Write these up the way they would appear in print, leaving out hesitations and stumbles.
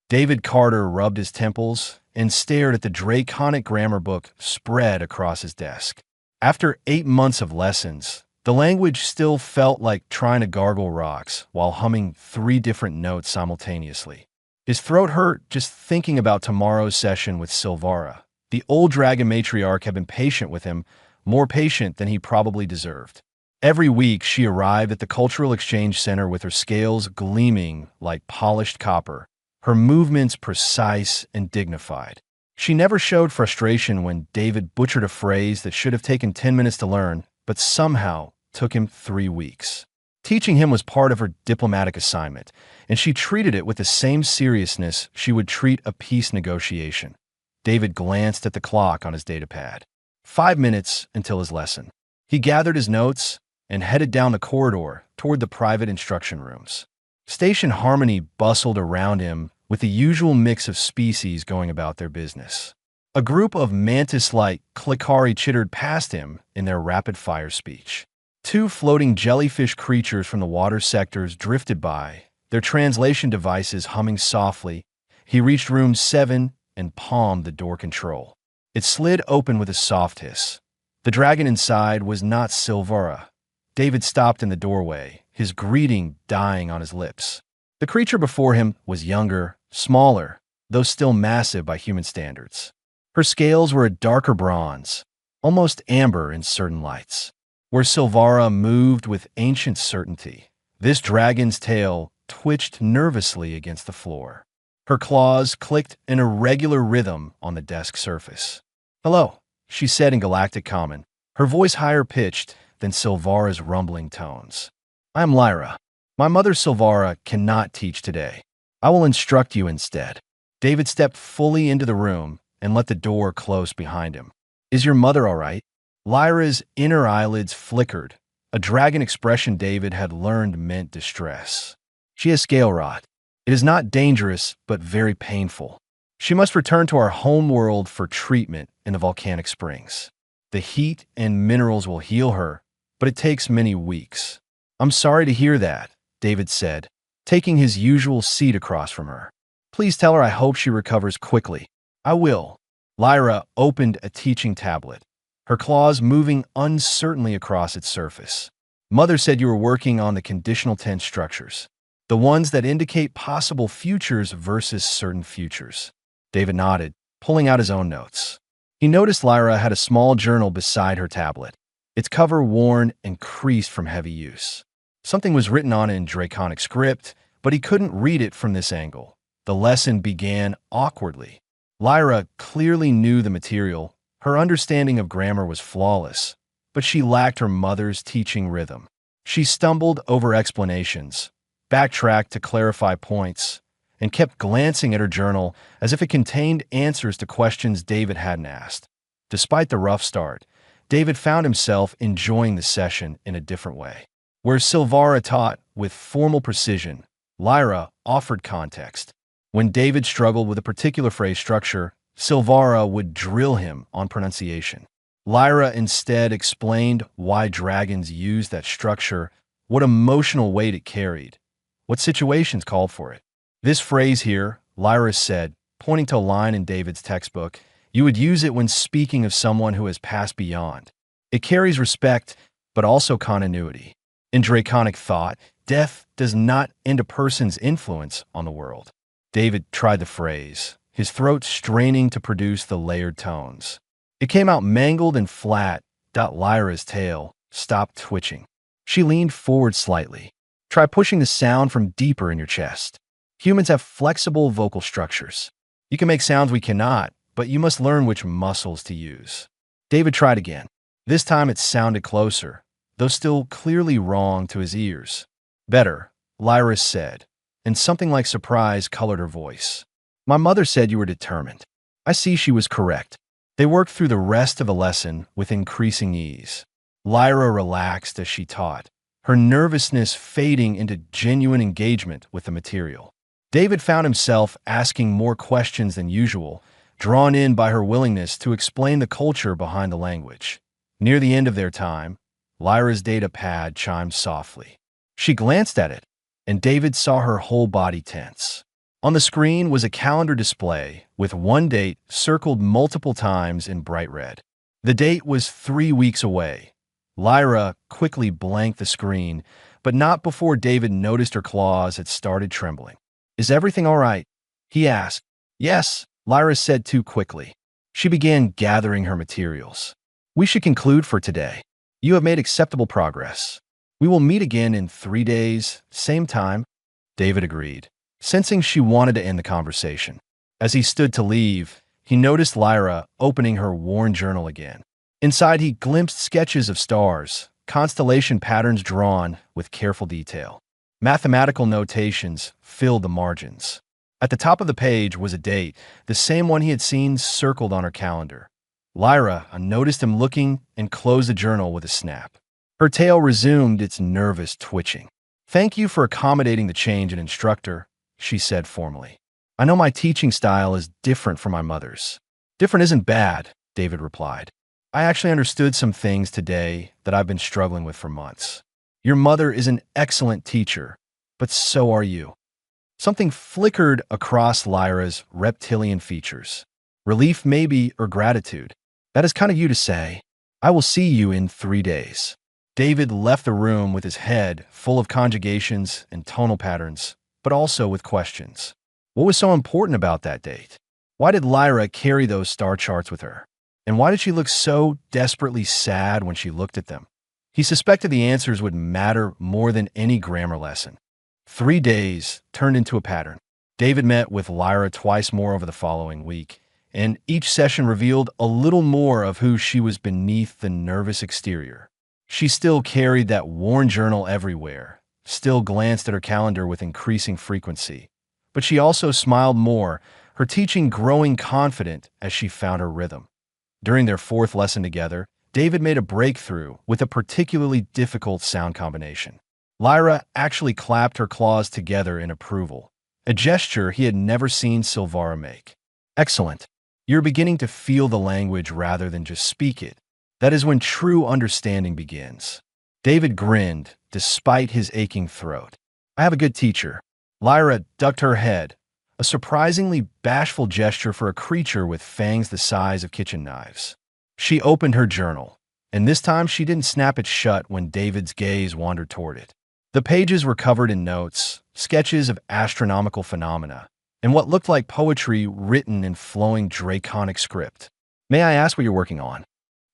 David Carter rubbed his temples and stared at the draconic grammar book spread across his desk. After 8 months of lessons, the language still felt like trying to gargle rocks while humming 3 different notes simultaneously. His throat hurt just thinking about tomorrow's session with Silvara. The old dragon matriarch had been patient with him, more patient than he probably deserved. Every week, she arrived at the Cultural Exchange Center with her scales gleaming like polished copper, her movements precise and dignified. She never showed frustration when David butchered a phrase that should have taken 10 minutes to learn, but somehow took him 3 weeks. Teaching him was part of her diplomatic assignment, and she treated it with the same seriousness she would treat a peace negotiation. David glanced at the clock on his datapad. 5 minutes until his lesson. He gathered his notes and headed down the corridor toward the private instruction rooms. Station Harmony bustled around him with the usual mix of species going about their business. A group of mantis-like Clickari chittered past him in their rapid-fire speech. 2 floating jellyfish creatures from the water sectors drifted by, their translation devices humming softly. He reached room 7 and palmed the door control. It slid open with a soft hiss. The dragon inside was not Silvara. David stopped in the doorway, his greeting dying on his lips. The creature before him was younger, smaller, though still massive by human standards. Her scales were a darker bronze, almost amber in certain lights. Where Silvara moved with ancient certainty, this dragon's tail twitched nervously against the floor. Her claws clicked an irregular rhythm on the desk surface. "Hello," she said in Galactic Common, her voice higher pitched than Silvara's rumbling tones. "I am Lyra. My mother Silvara cannot teach today. I will instruct you instead." David stepped fully into the room and let the door close behind him. "Is your mother all right?" Lyra's inner eyelids flickered, a dragon expression David had learned meant distress. "She has scale rot. It is not dangerous, but very painful. She must return to our home world for treatment in the volcanic springs. The heat and minerals will heal her, but it takes many weeks." "I'm sorry to hear that," David said, taking his usual seat across from her. "Please tell her I hope she recovers quickly." "I will." Lyra opened a teaching tablet, her claws moving uncertainly across its surface. "Mother said you were working on the conditional tense structures, the ones that indicate possible futures versus certain futures." David nodded, pulling out his own notes. He noticed Lyra had a small journal beside her tablet, its cover worn and creased from heavy use. Something was written on it in draconic script, but he couldn't read it from this angle. The lesson began awkwardly. Lyra clearly knew the material. Her understanding of grammar was flawless, but she lacked her mother's teaching rhythm. She stumbled over explanations, backtracked to clarify points, and kept glancing at her journal as if it contained answers to questions David hadn't asked. Despite the rough start, David found himself enjoying the session in a different way. Where Silvara taught with formal precision, Lyra offered context. When David struggled with a particular phrase structure, Silvara would drill him on pronunciation. Lyra instead explained why dragons used that structure, what emotional weight it carried, what situations called for it. "This phrase here," Lyra said, pointing to a line in David's textbook, "you would use it when speaking of someone who has passed beyond. It carries respect, but also continuity. In draconic thought, death does not end a person's influence on the world." David tried the phrase, his throat straining to produce the layered tones. It came out mangled and flat. Lyra's tail stopped twitching. She leaned forward slightly. "Try pushing the sound from deeper in your chest. Humans have flexible vocal structures. You can make sounds we cannot, but you must learn which muscles to use." David tried again. This time it sounded closer, though still clearly wrong to his ears. "Better," Lyra said, and something like surprise colored her voice. "My mother said you were determined." I see she was correct. They worked through the rest of the lesson with increasing ease. Lyra relaxed as she taught, her nervousness fading into genuine engagement with the material. David found himself asking more questions than usual, drawn in by her willingness to explain the culture behind the language. Near the end of their time, Lyra's data pad chimed softly. She glanced at it, and David saw her whole body tense. On the screen was a calendar display with one date circled multiple times in bright red. The date was 3 weeks away. Lyra quickly blanked the screen, but not before David noticed her claws had started trembling. "Is everything all right?" he asked. "Yes," Lyra said too quickly. She began gathering her materials. "We should conclude for today. You have made acceptable progress. We will meet again in 3 days, same time." David agreed, sensing she wanted to end the conversation. As he stood to leave, he noticed Lyra opening her worn journal again. Inside, he glimpsed sketches of stars, constellation patterns drawn with careful detail. Mathematical notations filled the margins. At the top of the page was a date, the same one he had seen circled on her calendar. Lyra noticed him looking and closed the journal with a snap. Her tail resumed its nervous twitching. "Thank you for accommodating the change in instructor," she said formally. "I know my teaching style is different from my mother's." "Different isn't bad," David replied. "I actually understood some things today that I've been struggling with for months. Your mother is an excellent teacher, but so are you." Something flickered across Lyra's reptilian features. Relief maybe, or gratitude. "That is kind of you to say. I will see you in 3 days." David left the room with his head full of conjugations and tonal patterns, but also with questions. What was so important about that date? Why did Lyra carry those star charts with her? And why did she look so desperately sad when she looked at them? He suspected the answers would matter more than any grammar lesson. 3 days turned into a pattern. David met with Lyra twice more over the following week, and each session revealed a little more of who she was beneath the nervous exterior. She still carried that worn journal everywhere, still glanced at her calendar with increasing frequency. But she also smiled more, her teaching growing confident as she found her rhythm. During their 4th lesson together, David made a breakthrough with a particularly difficult sound combination. Lyra actually clapped her claws together in approval, a gesture he had never seen Silvara make. "Excellent. You're beginning to feel the language rather than just speak it. That is when true understanding begins." David grinned, despite his aching throat. "I have a good teacher." Lyra ducked her head, a surprisingly bashful gesture for a creature with fangs the size of kitchen knives. She opened her journal, and this time she didn't snap it shut when David's gaze wandered toward it. The pages were covered in notes, sketches of astronomical phenomena, and what looked like poetry written in flowing draconic script. "May I ask what you're working on?"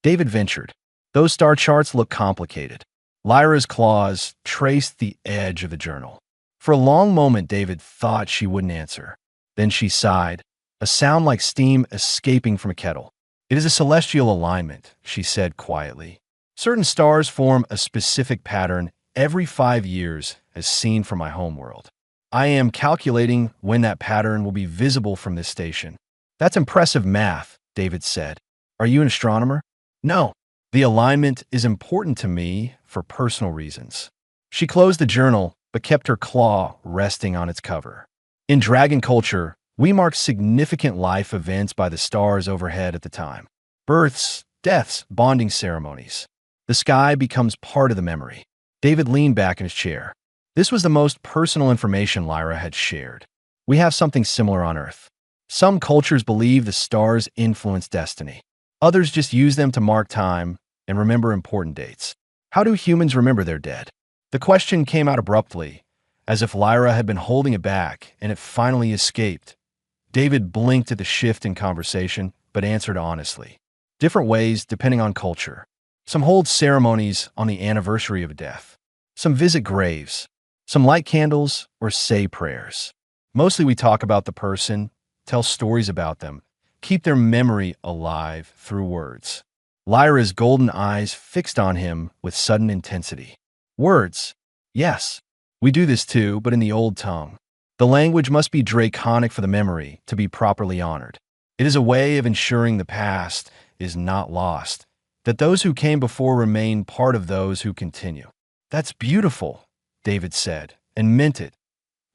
David ventured. "Those star charts look complicated." Lyra's claws traced the edge of the journal. For a long moment, David thought she wouldn't answer. Then she sighed, a sound like steam escaping from a kettle. "It is a celestial alignment," she said quietly. "Certain stars form a specific pattern every 5 years as seen from my homeworld. I am calculating when that pattern will be visible from this station." "That's impressive math," David said. "Are you an astronomer?" "No. The alignment is important to me for personal reasons." She closed the journal, but kept her claw resting on its cover. "In dragon culture, we mark significant life events by the stars overhead at the time. Births, deaths, bonding ceremonies. The sky becomes part of the memory." David leaned back in his chair. This was the most personal information Lyra had shared. "We have something similar on Earth. Some cultures believe the stars influence destiny. Others just use them to mark time and remember important dates. How do humans remember their dead?" The question came out abruptly, as if Lyra had been holding it back and it finally escaped. David blinked at the shift in conversation, but answered honestly. "Different ways depending on culture. Some hold ceremonies on the anniversary of a death. Some visit graves. Some light candles or say prayers. Mostly we talk about the person, tell stories about them, keep their memory alive through words." Lyra's golden eyes fixed on him with sudden intensity. "Words? Yes. We do this too, but in the old tongue. The language must be draconic for the memory to be properly honored. It is a way of ensuring the past is not lost, that those who came before remain part of those who continue." "That's beautiful," David said, and meant it.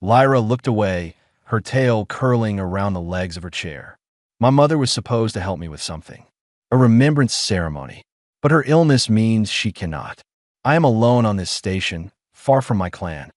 Lyra looked away, her tail curling around the legs of her chair. "My mother was supposed to help me with something. A remembrance ceremony. But her illness means she cannot. I am alone on this station, far from my clan."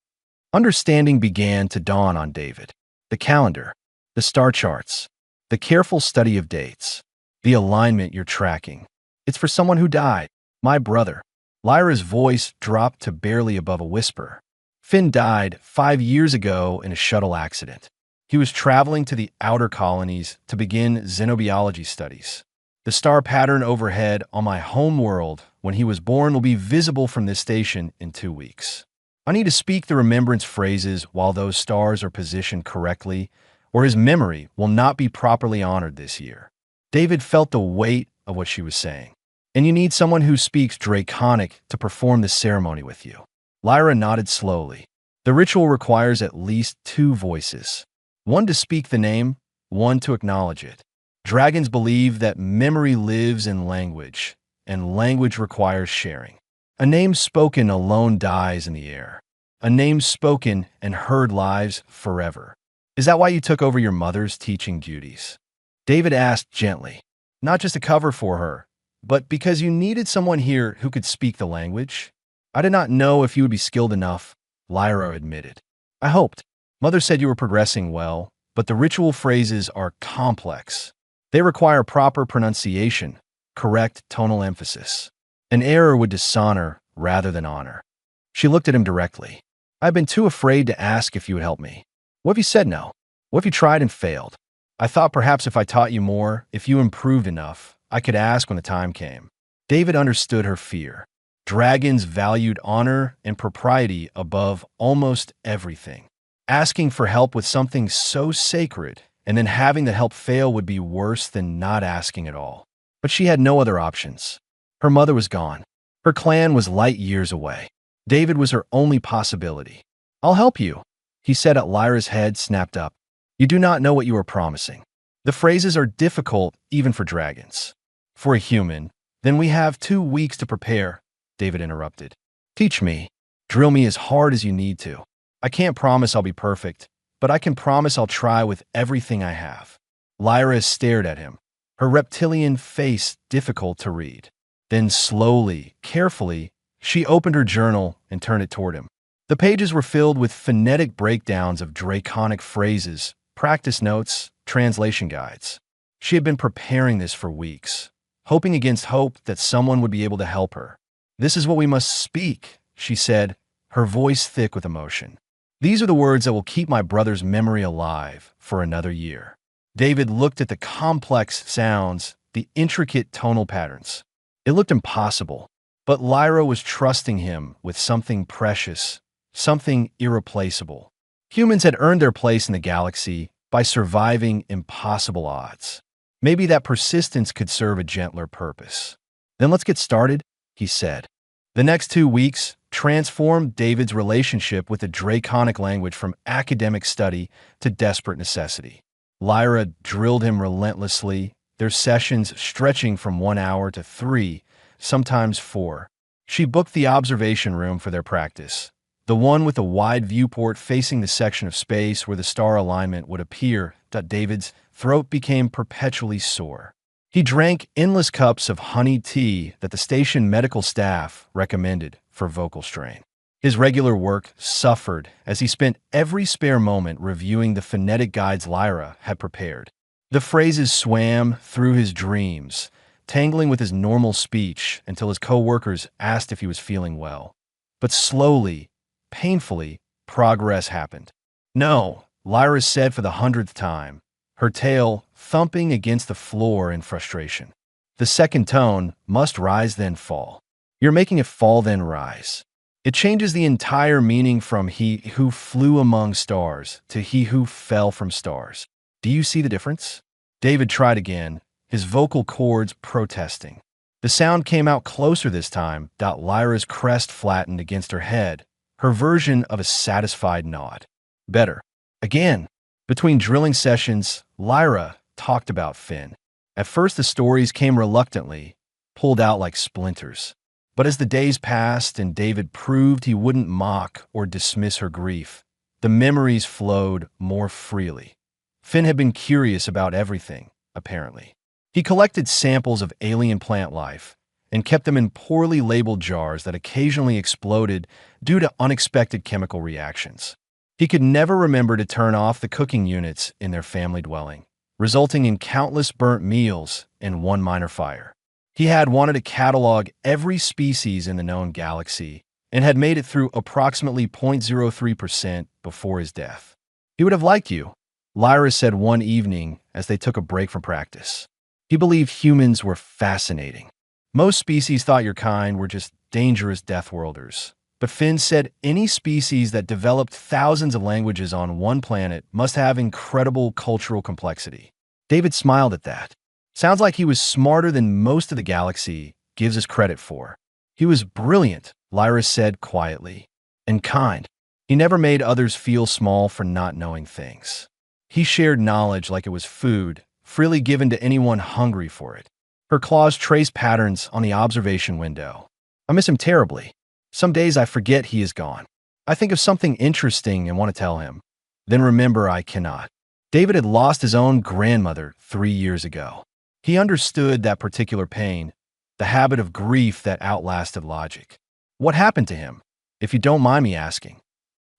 Understanding began to dawn on David. The calendar, the star charts, the careful study of dates, the alignment you're tracking. It's for someone who died. My brother. Lyra's voice dropped to barely above a whisper. Finn died 5 years ago in a shuttle accident. He was traveling to the outer colonies to begin xenobiology studies. The star pattern overhead on my home world when he was born will be visible from this station in 2 weeks. I need to speak the remembrance phrases while those stars are positioned correctly, or his memory will not be properly honored this year. David felt the weight of what she was saying. And you need someone who speaks Draconic to perform the ceremony with you. Lyra nodded slowly. The ritual requires at least 2 voices. One to speak the name, one to acknowledge it. Dragons believe that memory lives in language, and language requires sharing. A name spoken alone dies in the air. A name spoken and heard lives forever. Is that why you took over your mother's teaching duties? David asked gently, not just to cover for her, but because you needed someone here who could speak the language. I did not know if you would be skilled enough, Lyra admitted. I hoped. Mother said you were progressing well, but the ritual phrases are complex. They require proper pronunciation, correct tonal emphasis. An error would dishonor rather than honor. She looked at him directly. I've been too afraid to ask if you would help me. What if you said no? What if you tried and failed? I thought perhaps if I taught you more, if you improved enough, I could ask when the time came. David understood her fear. Dragons valued honor and propriety above almost everything. Asking for help with something so sacred and then having the help fail would be worse than not asking at all. But she had no other options. Her mother was gone. Her clan was light years away. David was her only possibility. I'll help you, he said as Lyra's head snapped up. You do not know what you are promising. The phrases are difficult even for dragons. For a human, then we have 2 weeks to prepare, David interrupted. Teach me. Drill me as hard as you need to. I can't promise I'll be perfect, but I can promise I'll try with everything I have. Lyra stared at him, her reptilian face difficult to read. Then slowly, carefully, she opened her journal and turned it toward him. The pages were filled with phonetic breakdowns of Draconic phrases, practice notes, translation guides. She had been preparing this for weeks, hoping against hope that someone would be able to help her. This is what we must speak, she said, her voice thick with emotion. These are the words that will keep my brother's memory alive for another year. David looked at the complex sounds, the intricate tonal patterns. It looked impossible, but Lyra was trusting him with something precious, something irreplaceable. Humans had earned their place in the galaxy by surviving impossible odds. Maybe that persistence could serve a gentler purpose. Then let's get started, he said. The next 2 weeks transformed David's relationship with the Draconic language from academic study to desperate necessity. Lyra drilled him relentlessly, their sessions stretching from 1 hour to 3, sometimes 4. She booked the observation room for their practice, the one with a wide viewport facing the section of space where the star alignment would appear. David's throat became perpetually sore. He drank endless cups of honeyed tea that the station medical staff recommended for vocal strain. His regular work suffered as he spent every spare moment reviewing the phonetic guides Lyra had prepared. The phrases swam through his dreams, tangling with his normal speech until his co-workers asked if he was feeling well. But slowly, painfully, progress happened. No, Lyra said for the 100th time, her tail thumping against the floor in frustration. The second tone must rise then fall. You're making it fall then rise. It changes the entire meaning from he who flew among stars to he who fell from stars. Do you see the difference? David tried again, his vocal cords protesting. The sound came out closer this time. Lyra's crest flattened against her head, her version of a satisfied nod. Better. Again. Between drilling sessions, Lyra talked about Finn. At first the stories came reluctantly, pulled out like splinters. But as the days passed and David proved he wouldn't mock or dismiss her grief, the memories flowed more freely. Finn had been curious about everything, apparently. He collected samples of alien plant life and kept them in poorly labeled jars that occasionally exploded due to unexpected chemical reactions. He could never remember to turn off the cooking units in their family dwelling, resulting in countless burnt meals and one minor fire. He had wanted to catalog every species in the known galaxy and had made it through approximately 0.03% before his death. He would have liked you, Lyra said one evening as they took a break from practice. He believed humans were fascinating. Most species thought your kind were just dangerous deathworlders. But Finn said any species that developed thousands of languages on one planet must have incredible cultural complexity. David smiled at that. Sounds like he was smarter than most of the galaxy gives us credit for. He was brilliant, Lyra said quietly, and kind. He never made others feel small for not knowing things. He shared knowledge like it was food, freely given to anyone hungry for it. Her claws traced patterns on the observation window. I miss him terribly. Some days I forget he is gone. I think of something interesting and want to tell him. Then remember I cannot. David had lost his own grandmother 3 years ago. He understood that particular pain, the habit of grief that outlasted logic. What happened to him, if you don't mind me asking?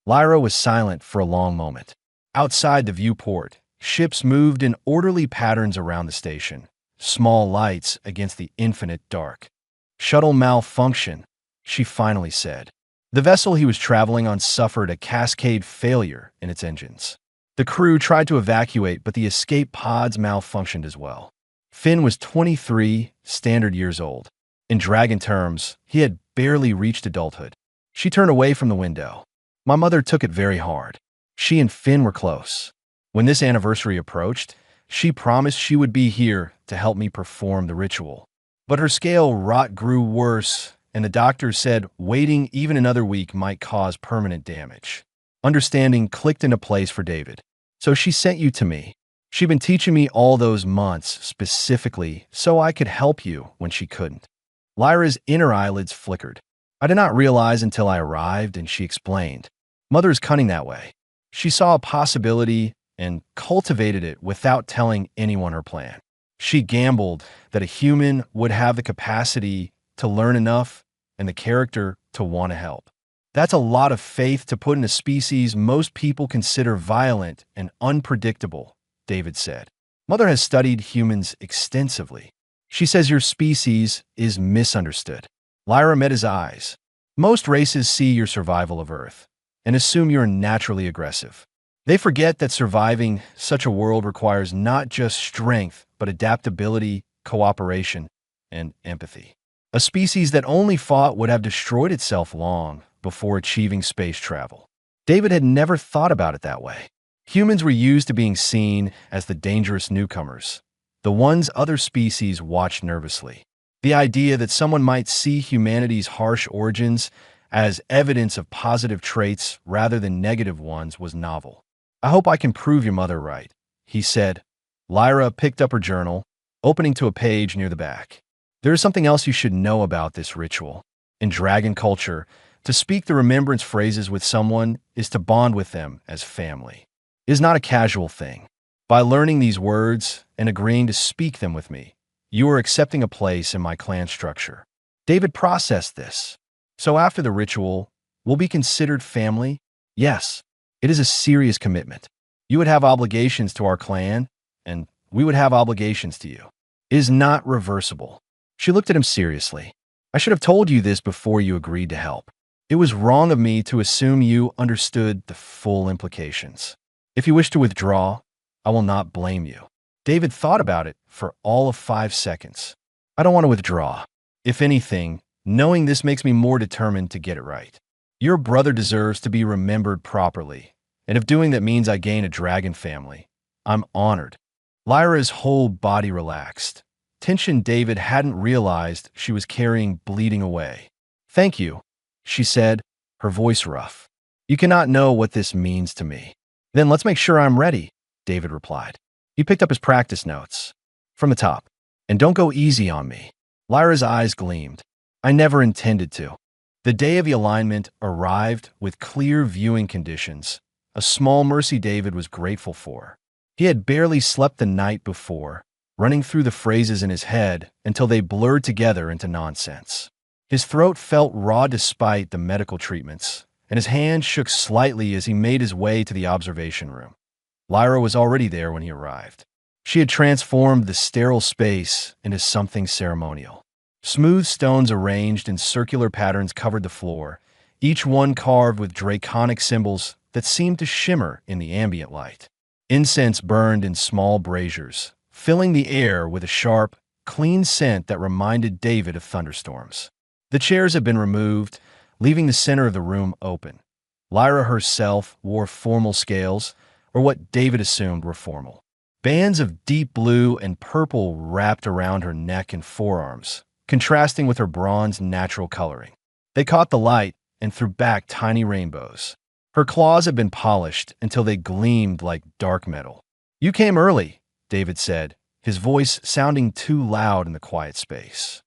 Lyra was silent for a long moment. Outside the viewport, ships moved in orderly patterns around the station, small lights against the infinite dark. Shuttle malfunction, she finally said. The vessel he was traveling on suffered a cascade failure in its engines. The crew tried to evacuate, but the escape pods malfunctioned as well. Finn was 23 standard years old. In dragon terms, he had barely reached adulthood. She turned away from the window. My mother took it very hard. She and Finn were close. When this anniversary approached, she promised she would be here to help me perform the ritual. But her scale rot grew worse, and the doctors said waiting even another week might cause permanent damage. Understanding clicked into place for David. So she sent you to me. She'd been teaching me all those months specifically so I could help you when she couldn't. Lyra's inner eyelids flickered. I did not realize until I arrived, and she explained. Mother is cunning that way. She saw a possibility and cultivated it without telling anyone her plan. She gambled that a human would have the capacity to learn enough and the character to want to help. That's a lot of faith to put in a species most people consider violent and unpredictable, David said. Mother has studied humans extensively. She says your species is misunderstood. Lyra met his eyes. Most races see your survival of Earth and assume you're naturally aggressive. They forget that surviving such a world requires not just strength, but adaptability, cooperation, and empathy. A species that only fought would have destroyed itself long before achieving space travel. David had never thought about it that way. Humans were used to being seen as the dangerous newcomers, the ones other species watched nervously. The idea that someone might see humanity's harsh origins as evidence of positive traits rather than negative ones was novel. I hope I can prove your mother right, he said. Lyra picked up her journal, opening to a page near the back. There is something else you should know about this ritual. In dragon culture, to speak the remembrance phrases with someone is to bond with them as family. It is not a casual thing. By learning these words and agreeing to speak them with me, you are accepting a place in my clan structure. David processed this. So after the ritual, we'll be considered family? Yes, it is a serious commitment. You would have obligations to our clan, and we would have obligations to you. It is not reversible. She looked at him seriously. I should have told you this before you agreed to help. It was wrong of me to assume you understood the full implications. If you wish to withdraw, I will not blame you. David thought about it for all of 5 seconds. I don't want to withdraw. If anything, knowing this makes me more determined to get it right. Your brother deserves to be remembered properly, and if doing that means I gain a dragon family, I'm honored. Lyra's whole body relaxed. Tension David hadn't realized she was carrying bleeding away. Thank you, she said, her voice rough. You cannot know what this means to me. Then let's make sure I'm ready, David replied. He picked up his practice notes. From the top. And don't go easy on me. Lyra's eyes gleamed. I never intended to. The day of the alignment arrived with clear viewing conditions, a small mercy David was grateful for. He had barely slept the night before, running through the phrases in his head until they blurred together into nonsense. His throat felt raw despite the medical treatments, and his hand shook slightly as he made his way to the observation room. Lyra was already there when he arrived. She had transformed the sterile space into something ceremonial. Smooth stones arranged in circular patterns covered the floor, each one carved with draconic symbols that seemed to shimmer in the ambient light. Incense burned in small braziers, filling the air with a sharp, clean scent that reminded David of thunderstorms. The chairs had been removed, leaving the center of the room open. Lyra herself wore formal scales, or what David assumed were formal. Bands of deep blue and purple wrapped around her neck and forearms, contrasting with her bronze natural coloring. They caught the light and threw back tiny rainbows. Her claws had been polished until they gleamed like dark metal. "You came early," David said, his voice sounding too loud in the quiet space.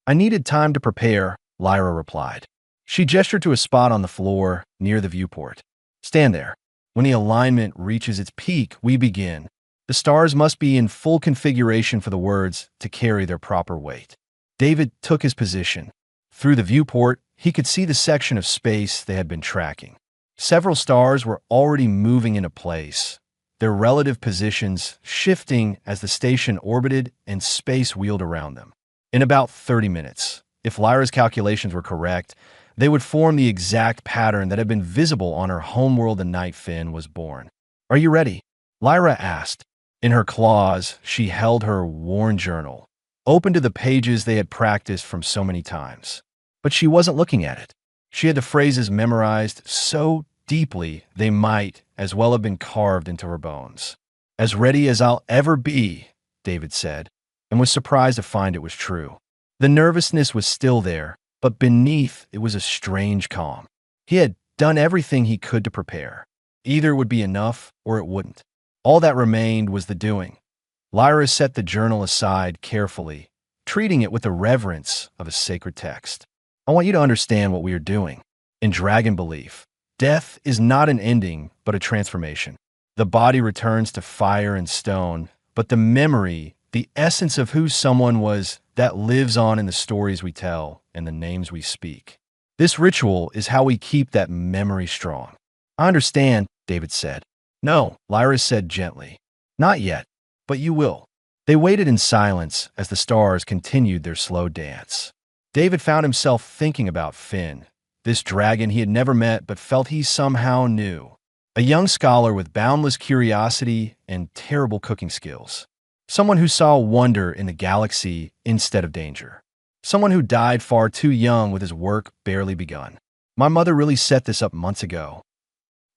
"I needed time to prepare," Lyra replied. She gestured to a spot on the floor near the viewport. "Stand there. When the alignment reaches its peak, we begin. The stars must be in full configuration for the words to carry their proper weight." David took his position. Through the viewport, he could see the section of space they had been tracking. Several stars were already moving into place, their relative positions shifting as the station orbited and space wheeled around them. In about 30 minutes, if Lyra's calculations were correct, they would form the exact pattern that had been visible on her homeworld the night Finn was born. "Are you ready?" Lyra asked. In her claws, she held her worn journal, open to the pages they had practiced from so many times. But she wasn't looking at it. She had the phrases memorized so deeply they might as well have been carved into her bones. "As ready as I'll ever be," David said, and was surprised to find it was true. The nervousness was still there, but beneath it was a strange calm. He had done everything he could to prepare. Either it would be enough or it wouldn't. All that remained was the doing. Lyra set the journal aside carefully, treating it with the reverence of a sacred text. "I want you to understand what we are doing. In dragon belief, death is not an ending, but a transformation. The body returns to fire and stone, but the memory, the essence of who someone was, that lives on in the stories we tell and the names we speak. This ritual is how we keep that memory strong." "I understand," David said. "No," Lyra said gently. "Not yet, but you will." They waited in silence as the stars continued their slow dance. David found himself thinking about Finn, this dragon he had never met but felt he somehow knew. A young scholar with boundless curiosity and terrible cooking skills. Someone who saw wonder in the galaxy instead of danger. Someone who died far too young with his work barely begun. "My mother really set this up months ago?"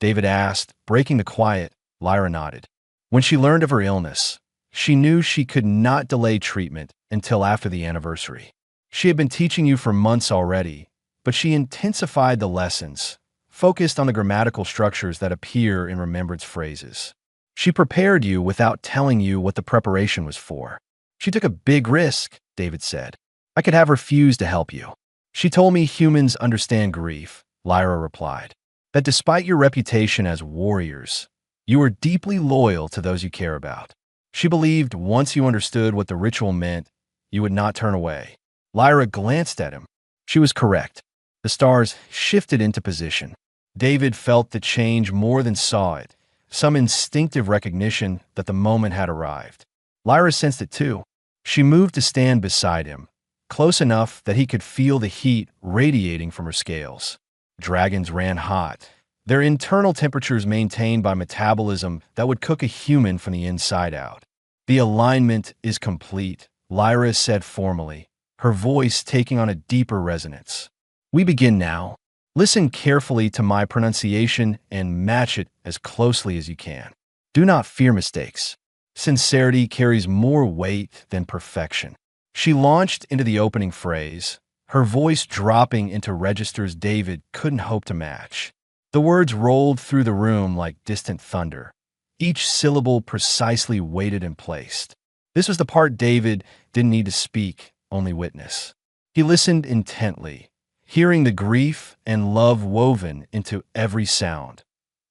David asked, breaking the quiet. Lyra nodded. "When she learned of her illness, she knew she could not delay treatment until after the anniversary. She had been teaching you for months already, but she intensified the lessons, focused on the grammatical structures that appear in remembrance phrases. She prepared you without telling you what the preparation was for. She took a big risk," David said. "I could have refused to help you." "She told me humans understand grief," Lyra replied. "That despite your reputation as warriors, you are deeply loyal to those you care about. She believed once you understood what the ritual meant, you would not turn away." Lyra glanced at him. She was correct. The stars shifted into position. David felt the change more than saw it, some instinctive recognition that the moment had arrived. Lyra sensed it too. She moved to stand beside him, close enough that he could feel the heat radiating from her scales. Dragons ran hot, their internal temperatures maintained by metabolism that would cook a human from the inside out. "The alignment is complete," Lyra said formally, her voice taking on a deeper resonance. "We begin now. Listen carefully to my pronunciation and match it as closely as you can. Do not fear mistakes. Sincerity carries more weight than perfection." She launched into the opening phrase, her voice dropping into registers David couldn't hope to match. The words rolled through the room like distant thunder, each syllable precisely weighted and placed. This was the part David didn't need to speak, only witness. He listened intently, hearing the grief and love woven into every sound.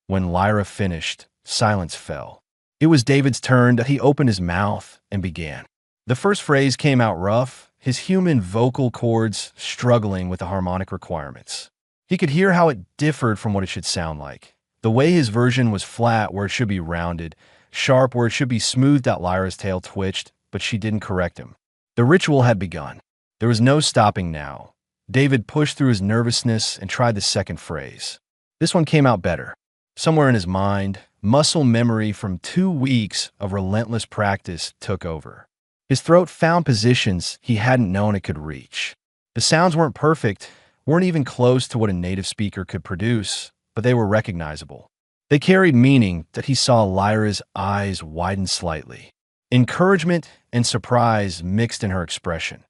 When Lyra finished, silence fell. It was David's turn that he opened his mouth and began. The first phrase came out rough, his human vocal cords struggling with the harmonic requirements. He could hear how it differed from what it should sound like. The way his version was flat where it should be rounded, sharp where it should be smoothed out. Lyra's tail twitched, but she didn't correct him. The ritual had begun. There was no stopping now. David pushed through his nervousness and tried the second phrase. This one came out better. Somewhere in his mind, muscle memory from 2 weeks of relentless practice took over. His throat found positions he hadn't known it could reach. The sounds weren't perfect, weren't even close to what a native speaker could produce, but they were recognizable. They carried meaning that he saw. Lyra's eyes widen slightly. Encouragement and surprise mixed in her expression.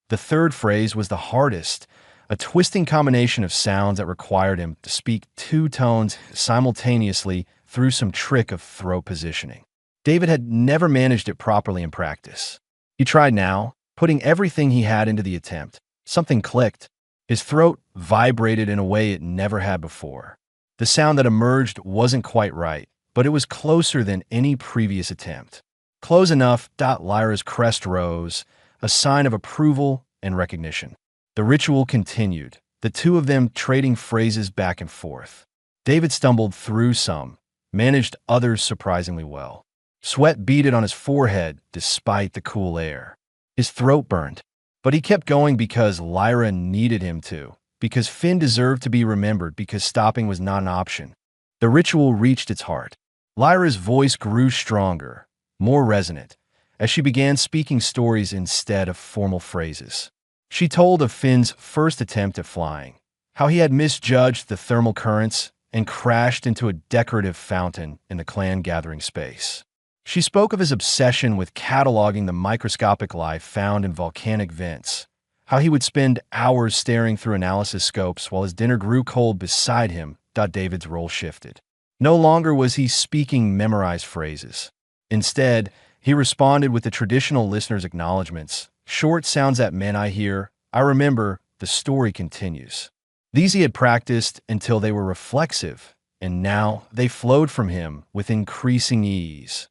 The third phrase was the hardest, a twisting combination of sounds that required him to speak 2 tones simultaneously through some trick of throat positioning. David had never managed it properly in practice. He tried now, putting everything he had into the attempt. Something clicked. His throat vibrated in a way it never had before. The sound that emerged wasn't quite right, but it was closer than any previous attempt. Close enough. Lyra's crest rose, a sign of approval and recognition. The ritual continued, the two of them trading phrases back and forth. David stumbled through some, managed others surprisingly well. Sweat beaded on his forehead despite the cool air. His throat burned, but he kept going because Lyra needed him to, because Finn deserved to be remembered, because stopping was not an option. The ritual reached its heart. Lyra's voice grew stronger, more resonant, as she began speaking stories instead of formal phrases. She told of Finn's first attempt at flying, how he had misjudged the thermal currents and crashed into a decorative fountain in the clan gathering space. She spoke of his obsession with cataloging the microscopic life found in volcanic vents, how he would spend hours staring through analysis scopes while his dinner grew cold beside him. David's role shifted. No longer was he speaking memorized phrases. Instead, he responded with the traditional listener's acknowledgments. Short sounds that meant I hear, I remember, the story continues. These he had practiced until they were reflexive, and now they flowed from him with increasing ease.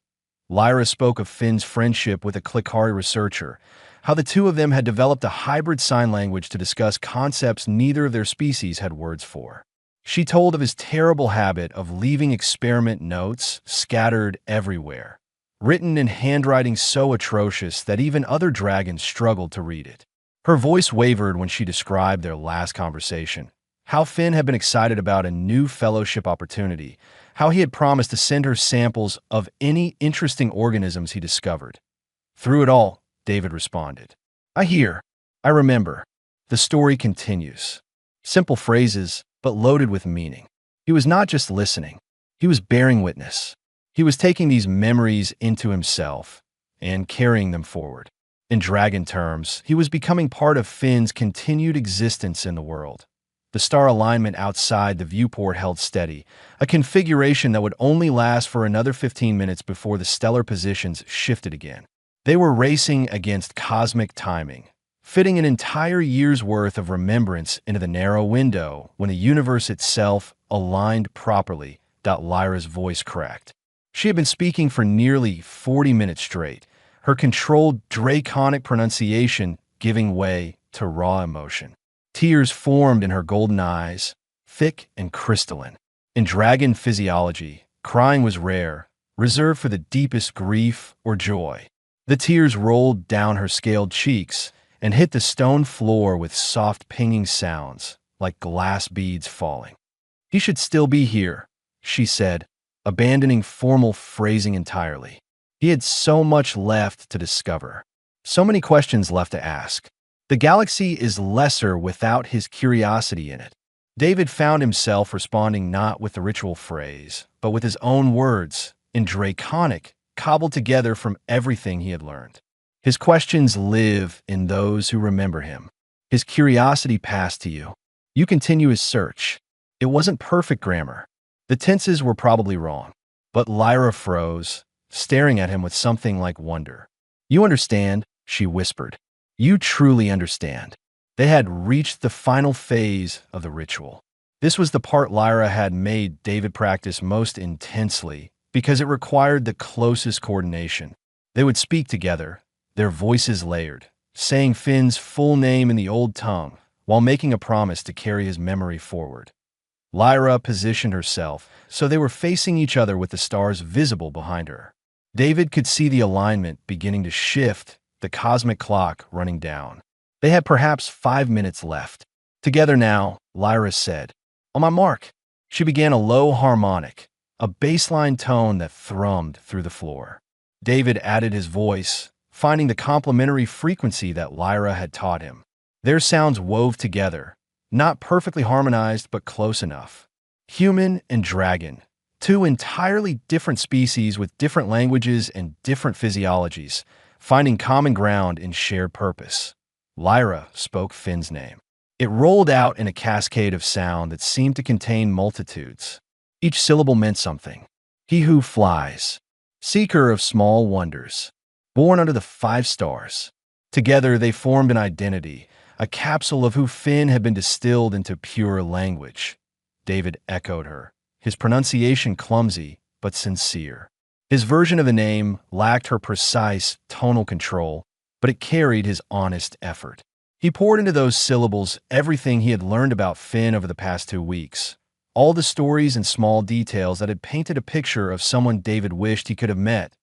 Lyra spoke of Finn's friendship with a Klickari researcher, how the two of them had developed a hybrid sign language to discuss concepts neither of their species had words for. She told of his terrible habit of leaving experiment notes scattered everywhere, written in handwriting so atrocious that even other dragons struggled to read it. Her voice wavered when she described their last conversation, how Finn had been excited about a new fellowship opportunity, how he had promised to send her samples of any interesting organisms he discovered. Through it all, David responded, I hear, I remember. The story continues. Simple phrases, but loaded with meaning. He was not just listening, he was bearing witness. He was taking these memories into himself and carrying them forward. In dragon terms, he was becoming part of Finn's continued existence in the world. The star alignment outside the viewport held steady, a configuration that would only last for another 15 minutes before the stellar positions shifted again. They were racing against cosmic timing, fitting an entire year's worth of remembrance into the narrow window when the universe itself aligned properly. Lyra's voice cracked. She had been speaking for nearly 40 minutes straight, her controlled draconic pronunciation giving way to raw emotion. Tears formed in her golden eyes, thick and crystalline. In dragon physiology, crying was rare, reserved for the deepest grief or joy. The tears rolled down her scaled cheeks and hit the stone floor with soft pinging sounds, like glass beads falling. He should still be here, she said, abandoning formal phrasing entirely. He had so much left to discover, so many questions left to ask. The galaxy is lesser without his curiosity in it. David found himself responding not with the ritual phrase, but with his own words, in draconic, cobbled together from everything he had learned. His questions live in those who remember him. His curiosity passed to you. You continue his search. It wasn't perfect grammar. The tenses were probably wrong. But Lyra froze, staring at him with something like wonder. You understand, she whispered. You truly understand. They had reached the final phase of the ritual. This was the part Lyra had made David practice most intensely because it required the closest coordination. They would speak together, their voices layered, saying Finn's full name in the old tongue, while making a promise to carry his memory forward. Lyra positioned herself so they were facing each other with the stars visible behind her. David could see the alignment beginning to shift, the cosmic clock running down. They had perhaps 5 minutes left. Together now, Lyra said, "On my mark." She began a low harmonic, a baseline tone that thrummed through the floor. David added his voice, finding the complementary frequency that Lyra had taught him. Their sounds wove together, not perfectly harmonized but close enough. Human and dragon, two entirely different species with different languages and different physiologies, finding common ground in shared purpose. Lyra spoke Finn's name. It rolled out in a cascade of sound that seemed to contain multitudes. Each syllable meant something. He who flies, seeker of small wonders, born under the 5 stars. Together they formed an identity, a capsule of who Finn had been distilled into pure language. David echoed her, his pronunciation clumsy but sincere. His version of the name lacked her precise tonal control, but it carried his honest effort. He poured into those syllables everything he had learned about Finn over the past 2 weeks, all the stories and small details that had painted a picture of someone David wished he could have met.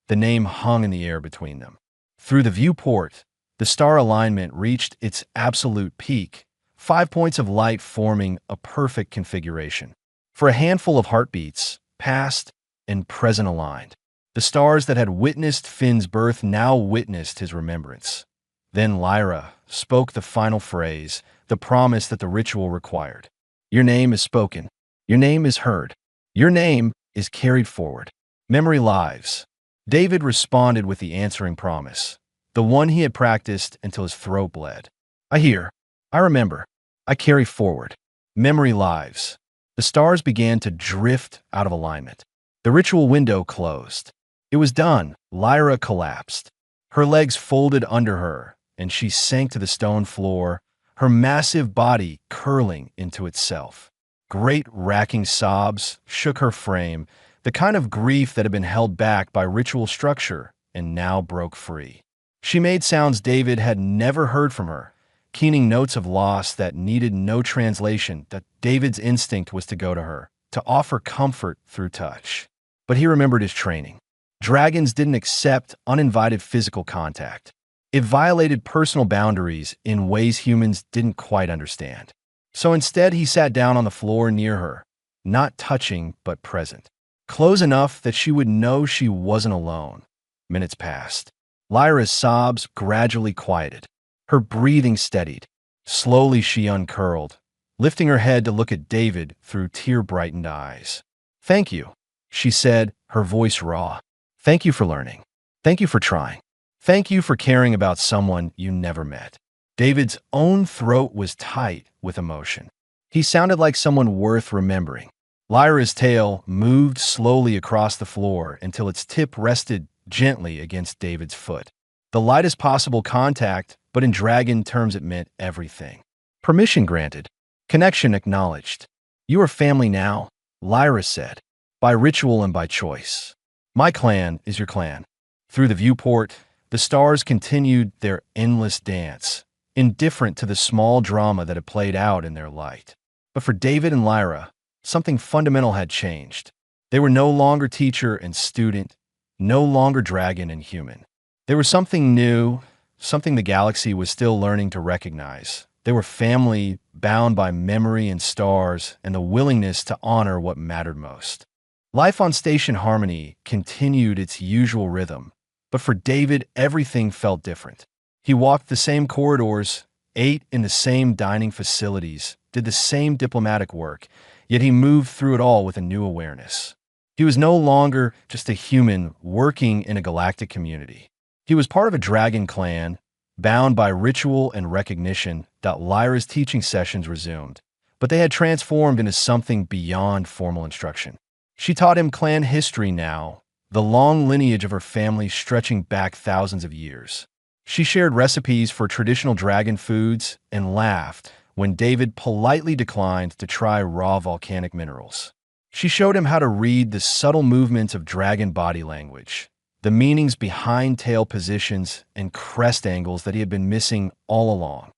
The name hung in the air between them. Through the viewport, the star alignment reached its absolute peak, 5 points of light forming a perfect configuration. For a handful of heartbeats, past and present aligned, the stars that had witnessed Finn's birth now witnessed his remembrance. Then Lyra spoke the final phrase, the promise that the ritual required. Your name is spoken. Your name is heard. Your name is carried forward. Memory lives. David responded with the answering promise, the one he had practiced until his throat bled. I hear. I remember. I carry forward. Memory lives. The stars began to drift out of alignment. The ritual window closed. It was done. Lyra collapsed. Her legs folded under her, and she sank to the stone floor, her massive body curling into itself. Great racking sobs shook her frame, the kind of grief that had been held back by ritual structure and now broke free. She made sounds David had never heard from her, keening notes of loss that needed no translation, that David's instinct was to go to her, to offer comfort through touch. But he remembered his training. Dragons didn't accept uninvited physical contact. It violated personal boundaries in ways humans didn't quite understand. So instead, he sat down on the floor near her, not touching but present, close enough that she would know she wasn't alone. Minutes passed. Lyra's sobs gradually quieted. Her breathing steadied. Slowly she uncurled, lifting her head to look at David through tear-brightened eyes. Thank you, she said, her voice raw. Thank you for learning. Thank you for trying. Thank you for caring about someone you never met. David's own throat was tight with emotion. He sounded like someone worth remembering. Lyra's tail moved slowly across the floor until its tip rested gently against David's foot. The lightest possible contact, but in dragon terms it meant everything. Permission granted. Connection acknowledged. You are family now, Lyra said, by ritual and by choice. My clan is your clan. Through the viewport, the stars continued their endless dance, indifferent to the small drama that had played out in their light. But for David and Lyra, something fundamental had changed. They were no longer teacher and student, no longer dragon and human. There was something new, something the galaxy was still learning to recognize. They were family, bound by memory and stars, and the willingness to honor what mattered most. Life on Station Harmony continued its usual rhythm, but for David, everything felt different. He walked the same corridors, ate in the same dining facilities, did the same diplomatic work, yet he moved through it all with a new awareness. He was no longer just a human working in a galactic community. He was part of a dragon clan, bound by ritual and recognition. Lyra's teaching sessions resumed, but they had transformed into something beyond formal instruction. She taught him clan history now, the long lineage of her family stretching back thousands of years. She shared recipes for traditional dragon foods and laughed when David politely declined to try raw volcanic minerals. She showed him how to read the subtle movements of dragon body language, the meanings behind tail positions and crest angles that he had been missing all along.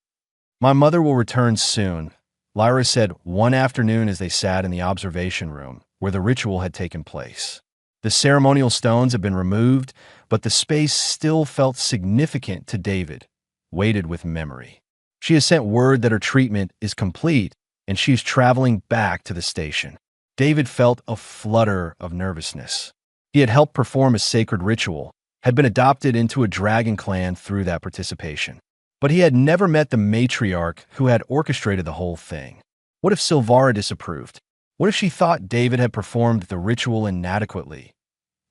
My mother will return soon, Lyra said one afternoon as they sat in the observation room where the ritual had taken place. The ceremonial stones had been removed, but the space still felt significant to David, weighted with memory. She has sent word that her treatment is complete and she is traveling back to the station. David felt a flutter of nervousness. He had helped perform a sacred ritual, had been adopted into a dragon clan through that participation. But he had never met the matriarch who had orchestrated the whole thing. What if Silvara disapproved? What if she thought David had performed the ritual inadequately?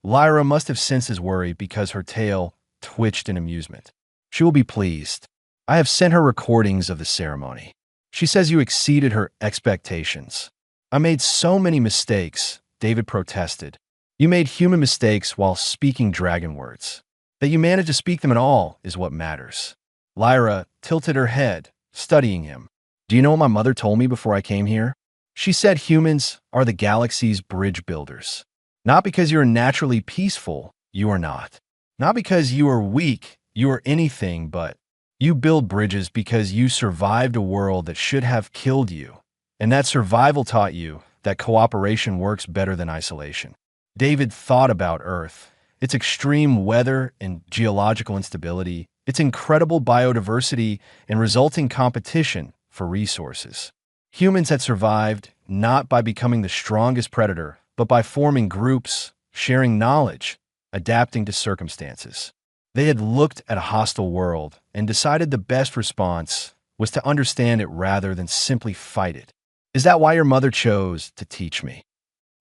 Lyra must have sensed his worry because her tail twitched in amusement. She will be pleased. I have sent her recordings of the ceremony. She says you exceeded her expectations. I made so many mistakes, David protested. You made human mistakes while speaking dragon words. That you managed to speak them at all is what matters. Lyra tilted her head, studying him. Do you know what my mother told me before I came here? She said humans are the galaxy's bridge builders. Not because you are naturally peaceful, you are not. Not because you are weak, you are anything but. You build bridges because you survived a world that should have killed you. And that survival taught you that cooperation works better than isolation. David thought about Earth, its extreme weather and geological instability, its incredible biodiversity and resulting competition for resources. Humans had survived not by becoming the strongest predator, but by forming groups, sharing knowledge, adapting to circumstances. They had looked at a hostile world and decided the best response was to understand it rather than simply fight it. Is that why your mother chose to teach me?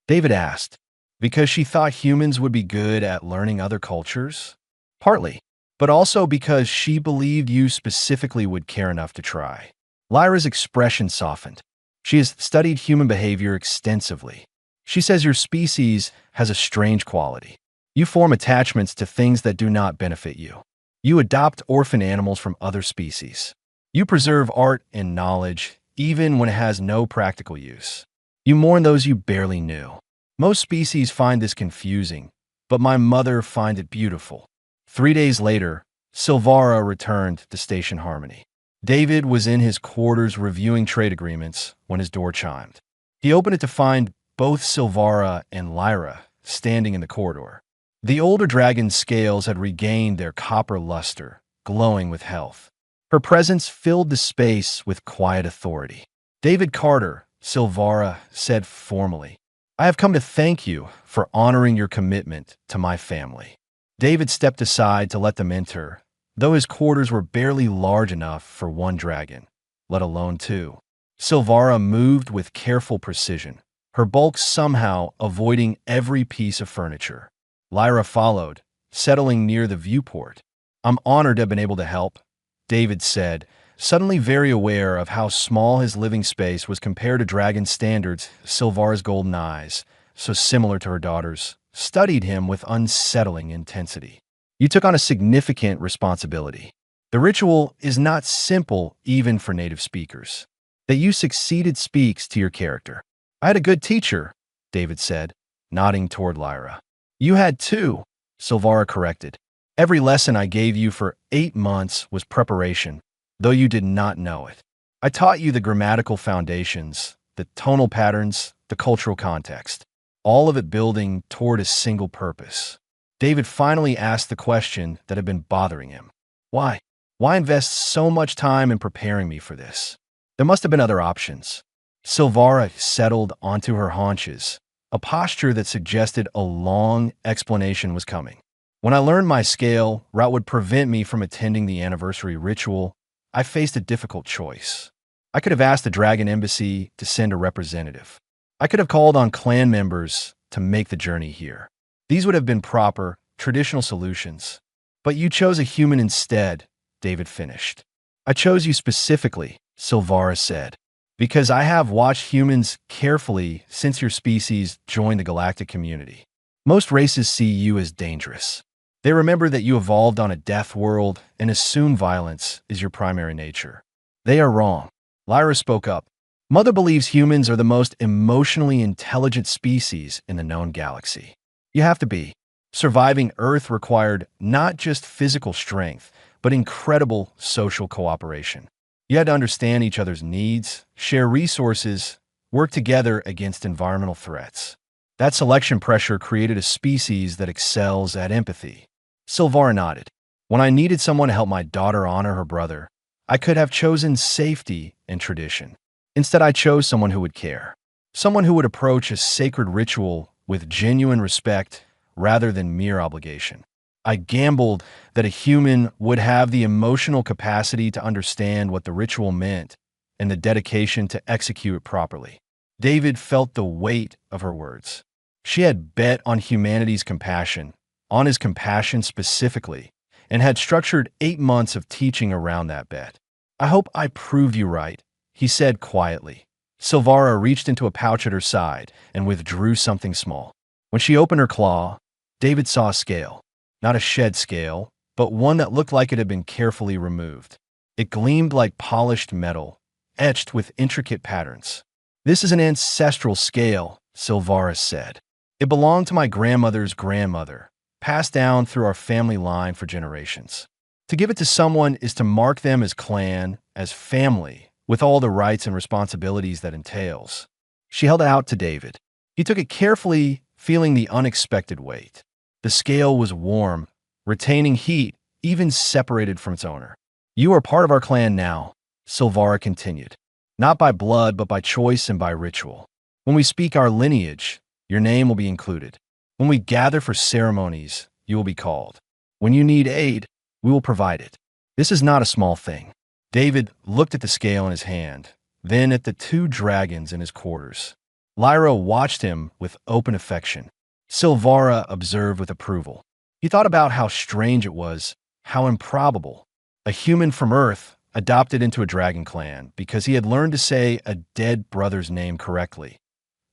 David asked. Because she thought humans would be good at learning other cultures? Partly, but also because she believed you specifically would care enough to try. Lyra's expression softened. She has studied human behavior extensively. She says your species has a strange quality. You form attachments to things that do not benefit you. You adopt orphan animals from other species. You preserve art and knowledge, even when it has no practical use. You mourn those you barely knew. Most species find this confusing, but my mother finds it beautiful. 3 days later, Silvara returned to Station Harmony. David was in his quarters reviewing trade agreements when his door chimed. He opened it to find both Silvara and Lyra standing in the corridor. The older dragon's scales had regained their copper luster, glowing with health. Her presence filled the space with quiet authority. David Carter, Silvara said formally, I have come to thank you for honoring your commitment to my family. David stepped aside to let them enter, though his quarters were barely large enough for one dragon, let alone two. Silvara moved with careful precision, her bulk somehow avoiding every piece of furniture. Lyra followed, settling near the viewport. I'm honored to have been able to help, David said, suddenly very aware of how small his living space was compared to dragon standards. Silvara's golden eyes, so similar to her daughter's, studied him with unsettling intensity. You took on a significant responsibility. The ritual is not simple even for native speakers. That you succeeded speaks to your character. I had a good teacher, David said, nodding toward Lyra. You had too, Silvara corrected. Every lesson I gave you for 8 months was preparation, though you did not know it. I taught you the grammatical foundations, the tonal patterns, the cultural context, all of it building toward a single purpose. David finally asked the question that had been bothering him. Why? Why invest so much time in preparing me for this? There must have been other options. Silvara settled onto her haunches, a posture that suggested a long explanation was coming. When I learned my scale route would prevent me from attending the anniversary ritual, I faced a difficult choice. I could have asked the Dragon Embassy to send a representative. I could have called on clan members to make the journey here. These would have been proper, traditional solutions. But you chose a human instead, David finished. I chose you specifically, Silvara said, because I have watched humans carefully since your species joined the galactic community. Most races see you as dangerous. They remember that you evolved on a death world and assume violence is your primary nature. They are wrong. Lyra spoke up. Mother believes humans are the most emotionally intelligent species in the known galaxy. You have to be. Surviving Earth required not just physical strength, but incredible social cooperation. You had to understand each other's needs, share resources, work together against environmental threats. That selection pressure created a species that excels at empathy. Silvara nodded. When I needed someone to help my daughter honor her brother, I could have chosen safety and tradition. Instead, I chose someone who would care. Someone who would approach a sacred ritual with genuine respect rather than mere obligation. I gambled that a human would have the emotional capacity to understand what the ritual meant and the dedication to execute it properly. David felt the weight of her words. She had bet on humanity's compassion, on his compassion specifically, and had structured 8 months of teaching around that bet. I hope I proved you right, he said quietly. Silvara reached into a pouch at her side and withdrew something small. When she opened her claw, David saw a scale. Not a shed scale, but one that looked like it had been carefully removed. It gleamed like polished metal, etched with intricate patterns. This is an ancestral scale, Silvara said. It belonged to my grandmother's grandmother, passed down through our family line for generations. To give it to someone is to mark them as clan, as family, with all the rights and responsibilities that entails. She held it out to David. He took it carefully, feeling the unexpected weight. The scale was warm, retaining heat, even separated from its owner. You are part of our clan now, Silvara continued. Not by blood, but by choice and by ritual. When we speak our lineage, your name will be included. When we gather for ceremonies, you will be called. When you need aid, we will provide it. This is not a small thing. David looked at the scale in his hand, then at the 2 dragons in his quarters. Lyra watched him with open affection. Silvara observed with approval. He thought about how strange it was, how improbable. A human from Earth adopted into a dragon clan because he had learned to say a dead brother's name correctly.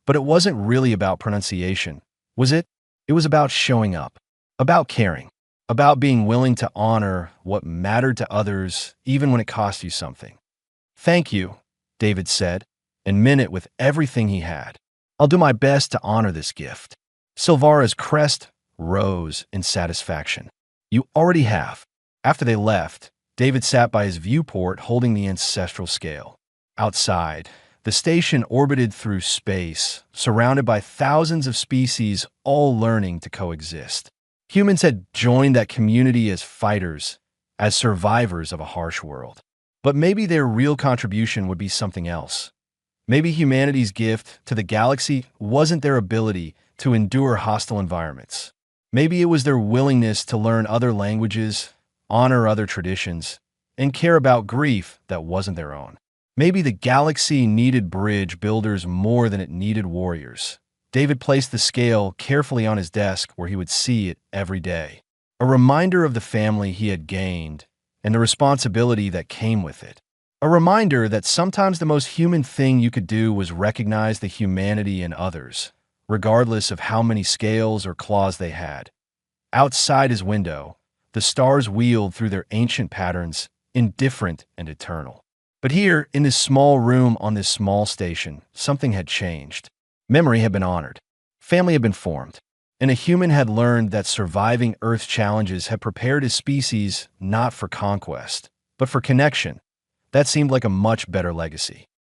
But it wasn't really about pronunciation, was it? It was about showing up, about caring, about being willing to honor what mattered to others even when it cost you something. Thank you, David said, and meant it with everything he had. I'll do my best to honor this gift. Silvara's crest rose in satisfaction. You already have. After they left, David sat by his viewport holding the ancestral scale. Outside, the station orbited through space, surrounded by thousands of species all learning to coexist. Humans had joined that community as fighters, as survivors of a harsh world. But maybe their real contribution would be something else. Maybe humanity's gift to the galaxy wasn't their ability to endure hostile environments. Maybe it was their willingness to learn other languages, honor other traditions, and care about grief that wasn't their own. Maybe the galaxy needed bridge builders more than it needed warriors. David placed the scale carefully on his desk where he would see it every day. A reminder of the family he had gained and the responsibility that came with it. A reminder that sometimes the most human thing you could do was recognize the humanity in others, regardless of how many scales or claws they had. Outside his window, the stars wheeled through their ancient patterns, indifferent and eternal. But here, in this small room on this small station, something had changed. Memory had been honored. Family had been formed. And a human had learned that surviving Earth's challenges had prepared his species not for conquest, but for connection. That seemed like a much better legacy.